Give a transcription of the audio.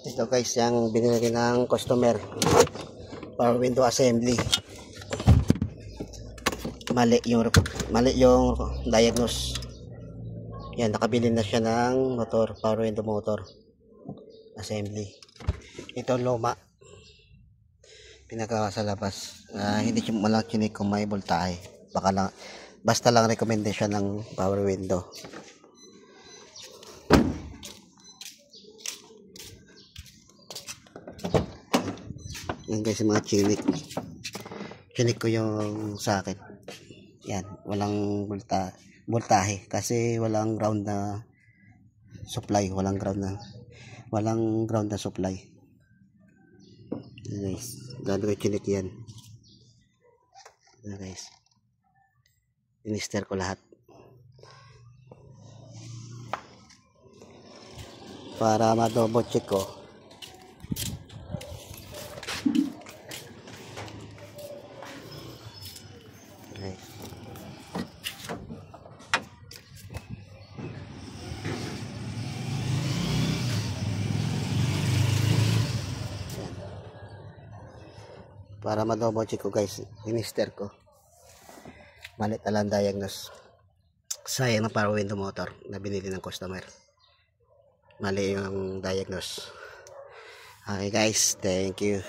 Ito guys, yung binili ng customer. Power window assembly. Mali yung diagnose. Yan, nakabili na siya ng motor, power window motor assembly. Ito luma. Pinagawa sa labas. Hindi siya malang chinik kung may voltahe. Basta lang recommendation ng power window. Yan guys, mga chinik ko yung sa akin. Yan, walang voltahe kasi walang ground na supply, walang ground na supply. Yan guys, gano'n ko chinik yan. Yan guys, inister ko lahat para ma-double check ko. Okay. Para ma-double check ko guys, inister ko. Malit na lang diagnose. Sayang na power window motor na binili ng customer. Mali yung diagnose. Okay guys, thank you.